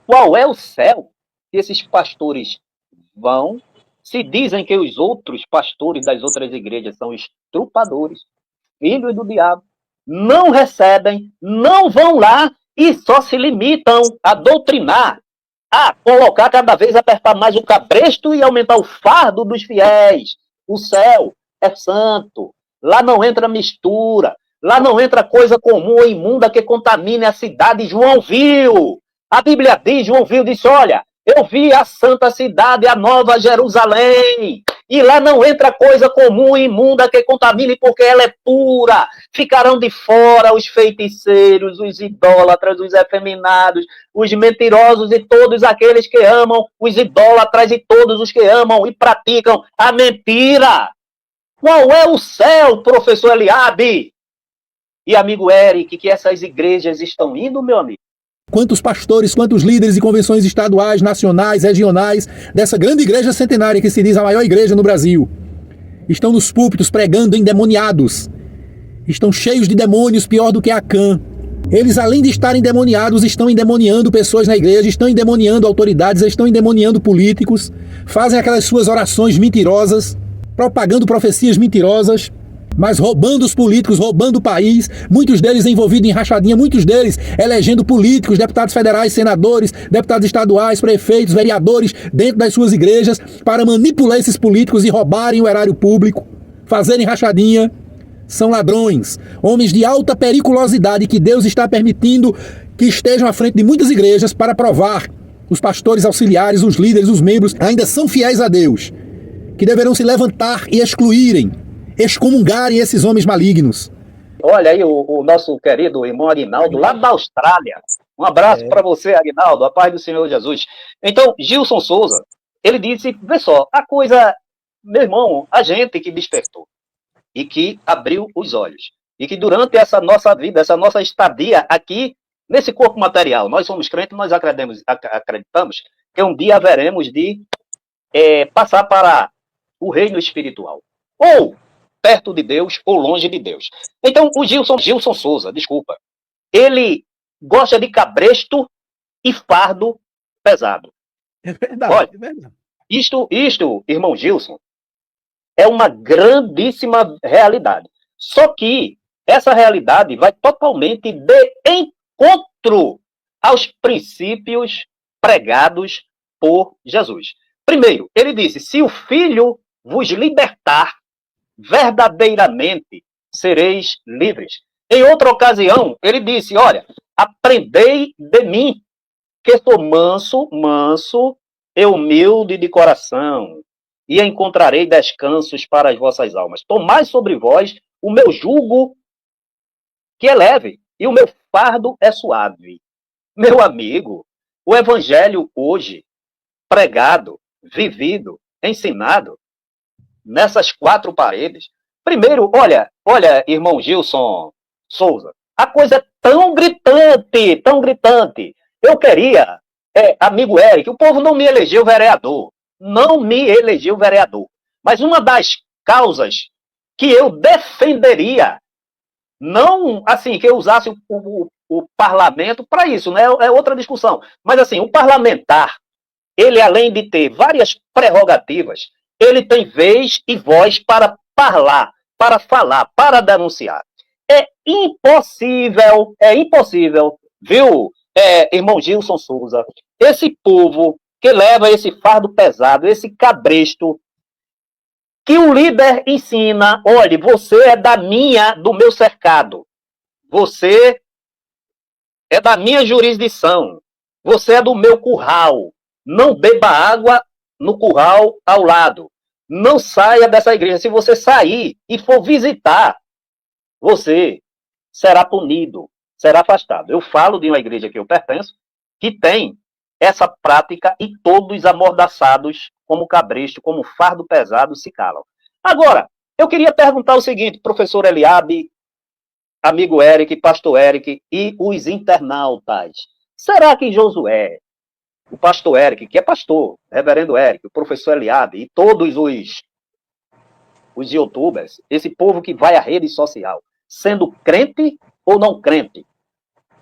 Qual é o céu que esses pastores vão? Se dizem que os outros pastores das outras igrejas são estrupadores, filhos do diabo, não recebem, não vão lá e só se limitam a doutrinar, a colocar cada vez, apertar mais o cabresto e aumentar o fardo dos fiéis. O céu é santo, lá não entra mistura, lá não entra coisa comum ou imunda que contamine a cidade. João viu, a Bíblia diz, João viu, disse, olha, eu vi a santa cidade, a nova Jerusalém, e lá não entra coisa comum e imunda que contamine, porque ela é pura. Ficarão de fora os feiticeiros, os idólatras, os efeminados, os mentirosos e todos aqueles que amam, os idólatras e todos os que amam e praticam a mentira. Qual é o céu, professor Eliabe e amigo Eric, que essas igrejas estão indo, meu amigo? Quantos pastores, quantos líderes e convenções estaduais, nacionais, regionais dessa grande igreja centenária que se diz a maior igreja no Brasil estão nos púlpitos pregando endemoniados, estão cheios de demônios, pior do que Acã. Eles, além de estarem endemoniados, estão endemoniando pessoas na igreja, estão endemoniando autoridades, estão endemoniando políticos, fazem aquelas suas orações mentirosas, propagando profecias mentirosas, mas roubando os políticos, roubando o país, muitos deles envolvidos em rachadinha, muitos deles elegendo políticos, deputados federais, senadores, deputados estaduais, prefeitos, vereadores dentro das suas igrejas para manipular esses políticos e roubarem o erário público, fazerem rachadinha. São ladrões, homens de alta periculosidade que Deus está permitindo que estejam à frente de muitas igrejas para provar os pastores auxiliares, os líderes, os membros ainda são fiéis a Deus, que deverão se levantar e excomungarem esses homens malignos. Olha aí o nosso querido irmão Aguinaldo, lá da Austrália. Um abraço para você, Aguinaldo, a paz do Senhor Jesus. Então, Gilson Souza, ele disse, vê só, a coisa, meu irmão, a gente que despertou e que abriu os olhos, e que durante essa nossa vida, essa nossa estadia aqui, nesse corpo material, nós somos crentes, nós acreditamos que um dia haveremos de passar para o reino espiritual. Ou perto de Deus, ou longe de Deus. Então, o Gilson Souza, desculpa, ele gosta de cabresto e fardo pesado. É verdade, olha, é verdade. Isto, irmão Gilson, é uma grandíssima realidade. Só que essa realidade vai totalmente de encontro aos princípios pregados por Jesus. Primeiro, ele disse, se o Filho vos libertar, verdadeiramente sereis livres. Em outra ocasião, ele disse, olha, aprendei de mim, que sou manso e humilde de coração, e encontrarei descansos para as vossas almas. Tomai sobre vós o meu jugo, que é leve, e o meu fardo é suave. Meu amigo, o evangelho hoje, pregado, vivido, ensinado, nessas quatro paredes. Primeiro, olha, irmão Gilson Souza, a coisa é tão gritante. Eu queria, amigo Eric, o povo não me elegeu vereador. Mas uma das causas que eu defenderia, não assim, que eu usasse o parlamento para isso, né? É outra discussão. Mas assim, o parlamentar, ele além de ter várias prerrogativas, ele tem vez e voz para falar, para denunciar. É impossível, viu, irmão Gilson Souza, esse povo que leva esse fardo pesado, esse cabresto, que o líder ensina, olha, você é do meu cercado, você é da minha jurisdição, você é do meu curral, não beba água no curral ao lado, não saia dessa igreja, se você sair e for visitar, você será punido, será afastado. Eu falo de uma igreja que eu pertenço, que tem essa prática e todos amordaçados como cabresto, como fardo pesado, se calam. Agora, eu queria perguntar o seguinte, professor Eliabe, amigo Eric, pastor Eric e os internautas. Será que Josué, o pastor Eric, que é pastor, reverendo Eric, o professor Eliabe e todos os youtubers, esse povo que vai à rede social, sendo crente ou não crente,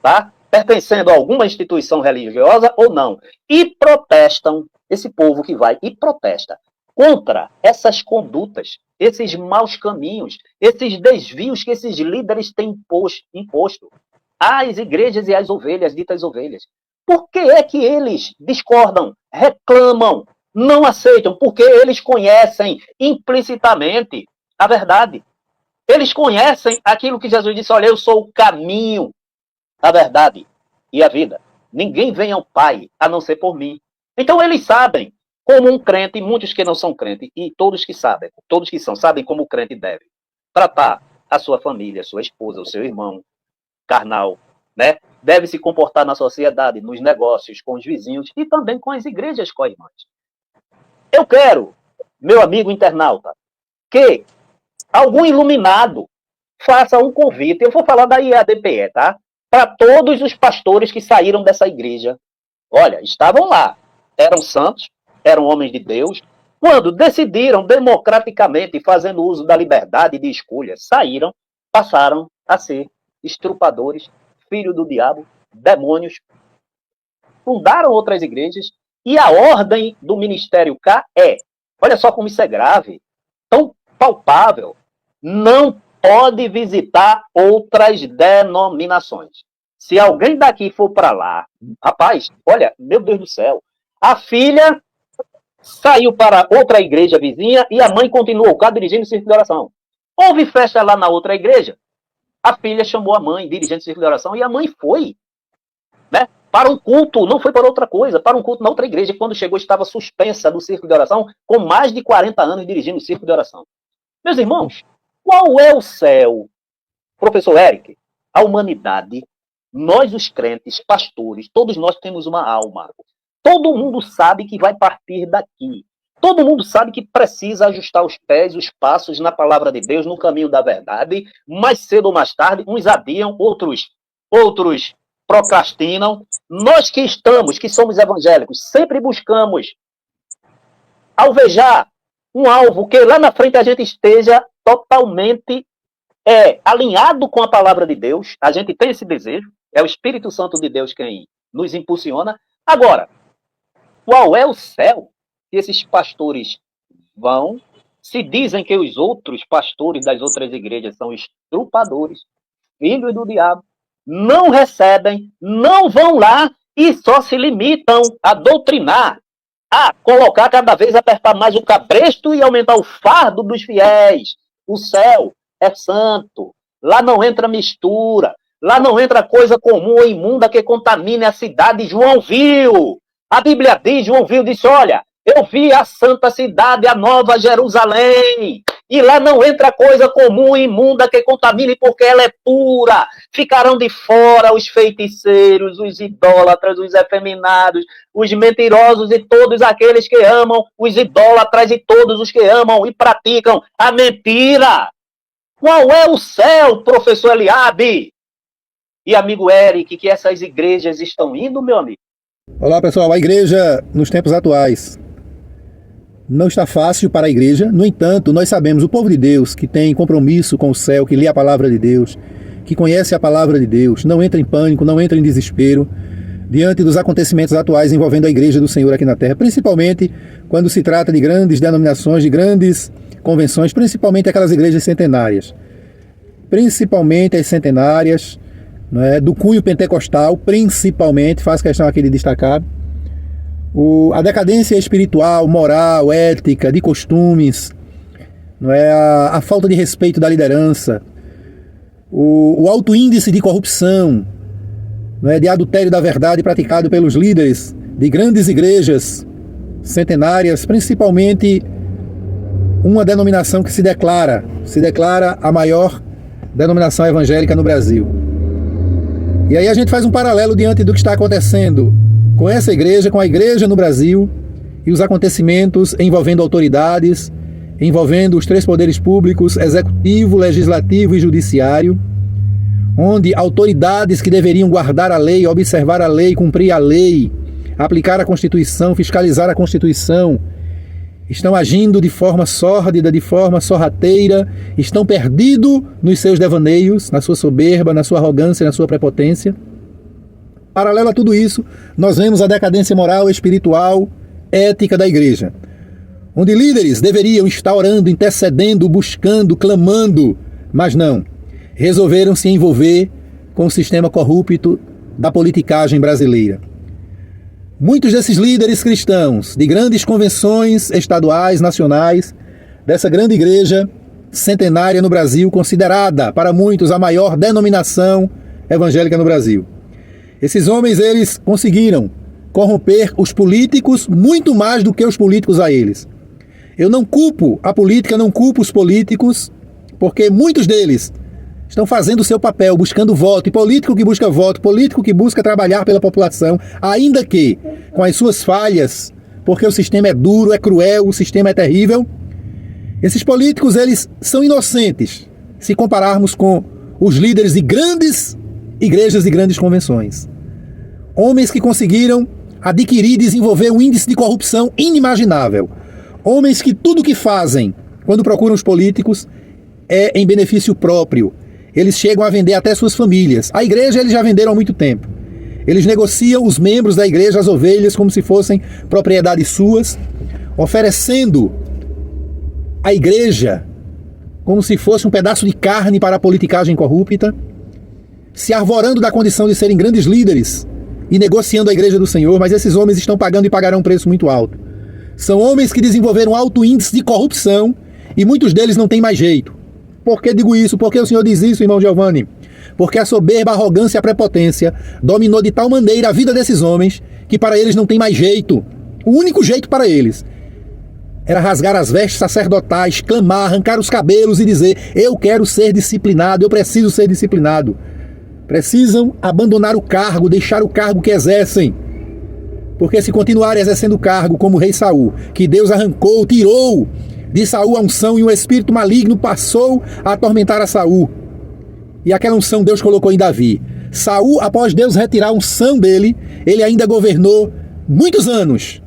tá? pertencendo a alguma instituição religiosa ou não, e protestam, esse povo que vai e protesta contra essas condutas, esses maus caminhos, esses desvios que esses líderes têm imposto às igrejas e às ovelhas, ditas ovelhas. Por que é que eles discordam, reclamam, não aceitam? Porque eles conhecem implicitamente a verdade. Eles conhecem aquilo que Jesus disse: olha, eu sou o caminho, a verdade e a vida. Ninguém vem ao Pai a não ser por mim. Então eles sabem, como um crente, muitos que não são crentes, e todos que sabem, todos que são, sabem como o crente deve tratar a sua família, a sua esposa, o seu irmão carnal, né? Deve se comportar na sociedade, nos negócios, com os vizinhos e também com as igrejas co-irmãs. Eu quero, meu amigo internauta, que algum iluminado faça um convite. Eu vou falar da IADPE, tá? Para todos os pastores que saíram dessa igreja. Olha, estavam lá, eram santos, eram homens de Deus. Quando decidiram democraticamente, fazendo uso da liberdade de escolha, saíram, passaram a ser estrupadores, filhos do diabo, demônios. Fundaram outras igrejas e a ordem do Ministério K é, olha só como isso é grave, tão palpável, não pode visitar outras denominações. Se alguém daqui for para lá, rapaz, olha, meu Deus do céu, a filha saiu para outra igreja vizinha e a mãe continuou cá dirigindo o círculo de oração. Houve festa lá na outra igreja, a filha chamou a mãe, dirigindo o círculo de oração, e a mãe foi, né, para um culto, não foi para outra coisa, para um culto na outra igreja. Quando chegou, estava suspensa do círculo de oração, com mais de 40 anos dirigindo o círculo de oração. Meus irmãos, qual é o céu? Professor Eric, a humanidade, nós os crentes, pastores, todos nós temos uma alma. Todo mundo sabe que vai partir daqui. Todo mundo sabe que precisa ajustar os pés, os passos na palavra de Deus, no caminho da verdade. Mais cedo ou mais tarde, uns adiam, outros procrastinam. Nós que estamos, que somos evangélicos, sempre buscamos alvejar um alvo que lá na frente a gente esteja totalmente alinhado com a palavra de Deus. A gente tem esse desejo, é o Espírito Santo de Deus quem nos impulsiona. Agora, qual é o céu que esses pastores vão? Se dizem que os outros pastores das outras igrejas são estrupadores, filhos do diabo, não recebem, não vão lá e só se limitam a doutrinar, a colocar cada vez, apertar mais o cabresto e aumentar o fardo dos fiéis. O céu é santo, lá não entra mistura, lá não entra coisa comum ou imunda que contamine a cidade. João viu, a Bíblia diz, João viu, disse, olha, eu vi a santa cidade, a nova Jerusalém, e lá não entra coisa comum e imunda que contamine, porque ela é pura. Ficarão de fora os feiticeiros, os idólatras, os efeminados, os mentirosos e todos aqueles que amam, os idólatras e todos os que amam e praticam a mentira. Qual é o céu, professor Eliabe e amigo Eric, que essas igrejas estão indo, meu amigo? Olá, pessoal. A igreja nos tempos atuais não está fácil para a igreja. No entanto, nós sabemos, o povo de Deus que tem compromisso com o céu, que lê a palavra de Deus, que conhece a palavra de Deus, não entra em pânico, não entra em desespero diante dos acontecimentos atuais envolvendo a igreja do Senhor aqui na Terra, principalmente quando se trata de grandes denominações, de grandes convenções, principalmente aquelas igrejas centenárias. Principalmente as centenárias, do cunho pentecostal, principalmente, faço questão aqui de destacar, a decadência espiritual, moral, ética, de costumes, a falta de respeito da liderança, o alto índice de corrupção, de adultério da verdade praticado pelos líderes de grandes igrejas centenárias, principalmente uma denominação que se declara a maior denominação evangélica no Brasil. E aí a gente faz um paralelo diante do que está acontecendo com essa igreja, com a igreja no Brasil e os acontecimentos envolvendo autoridades, envolvendo os três poderes públicos, executivo, legislativo e judiciário, onde autoridades que deveriam guardar a lei, observar a lei, cumprir a lei, aplicar a Constituição, fiscalizar a Constituição, estão agindo de forma sórdida, de forma sorrateira, estão perdidos nos seus devaneios, na sua soberba, na sua arrogância, na sua prepotência. paralelo a tudo isso, nós vemos a decadência moral, espiritual, ética da igreja, onde líderes deveriam estar orando, intercedendo, buscando, clamando, mas não, resolveram se envolver com o sistema corrupto da politicagem brasileira. Muitos desses líderes cristãos, de grandes convenções estaduais, nacionais, dessa grande igreja centenária no Brasil, considerada para muitos a maior denominação evangélica no Brasil. Esses homens, eles conseguiram corromper os políticos muito mais do que os políticos a eles. Eu não culpo a política, não culpo os políticos, porque muitos deles estão fazendo o seu papel, buscando voto, e político que busca voto, político que busca trabalhar pela população, ainda que com as suas falhas, porque o sistema é duro, é cruel, o sistema é terrível. Esses políticos, eles são inocentes, se compararmos com os líderes de grandes igrejas e grandes convenções. Homens que conseguiram adquirir e desenvolver um índice de corrupção inimaginável. Homens que tudo que fazem, quando procuram os políticos, é em benefício próprio. Eles chegam a vender até suas famílias. A igreja eles já venderam há muito tempo. Eles negociam os membros da igreja, as ovelhas, como se fossem propriedades suas, oferecendo a igreja como se fosse um pedaço de carne para a politicagem corrupta, se arvorando da condição de serem grandes líderes e negociando a igreja do Senhor, mas esses homens estão pagando e pagarão um preço muito alto. São homens que desenvolveram alto índice de corrupção e muitos deles não têm mais jeito. Por que digo isso? Por que o Senhor diz isso, irmão Giovanni? Porque a soberba, a arrogância e a prepotência dominou de tal maneira a vida desses homens que para eles não tem mais jeito. O único jeito para eles era rasgar as vestes sacerdotais, clamar, arrancar os cabelos e dizer: eu quero ser disciplinado, eu preciso ser disciplinado. Precisam abandonar o cargo, deixar o cargo que exercem. Porque se continuarem exercendo o cargo como o rei Saul, que Deus arrancou, tirou de Saul a unção e um espírito maligno passou a atormentar a Saul. E aquela unção Deus colocou em Davi. Saul, após Deus retirar a unção dele, ele ainda governou muitos anos,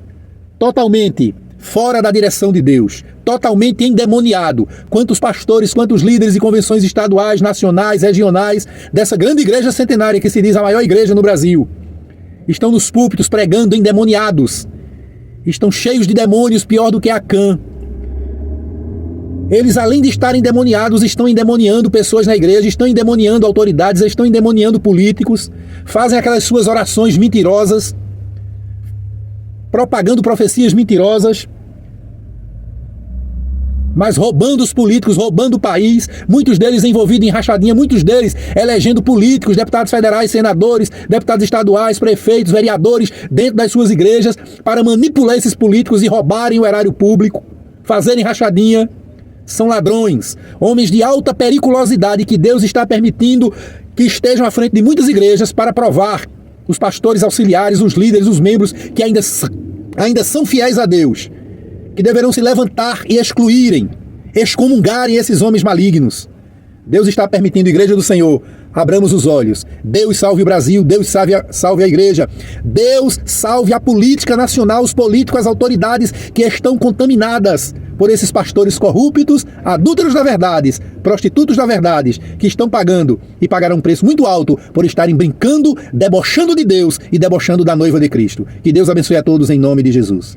totalmente fora da direção de Deus, totalmente endemoniado. Quantos pastores, quantos líderes e convenções estaduais, nacionais, regionais, dessa grande igreja centenária que se diz a maior igreja no Brasil, estão nos púlpitos pregando endemoniados, estão cheios de demônios, pior do que Acã. Eles, além de estarem endemoniados, estão endemoniando pessoas na igreja, estão endemoniando autoridades, estão endemoniando políticos, fazem aquelas suas orações mentirosas, propagando profecias mentirosas, mas roubando os políticos, roubando o país, muitos deles envolvidos em rachadinha, muitos deles elegendo políticos, deputados federais, senadores, deputados estaduais, prefeitos, vereadores, dentro das suas igrejas, para manipular esses políticos e roubarem o erário público, fazerem rachadinha. São ladrões, homens de alta periculosidade que Deus está permitindo que estejam à frente de muitas igrejas para provar os pastores auxiliares, os líderes, os membros que ainda são fiéis a Deus, que deverão se levantar e excluírem, excomungarem esses homens malignos. Deus está permitindo, igreja do Senhor, abramos os olhos. Deus salve o Brasil, Deus salve a igreja, Deus salve a política nacional, os políticos, as autoridades que estão contaminadas por esses pastores corruptos, adúlteros da verdade, prostitutos da verdade, que estão pagando e pagarão um preço muito alto por estarem brincando, debochando de Deus e debochando da noiva de Cristo. Que Deus abençoe a todos em nome de Jesus.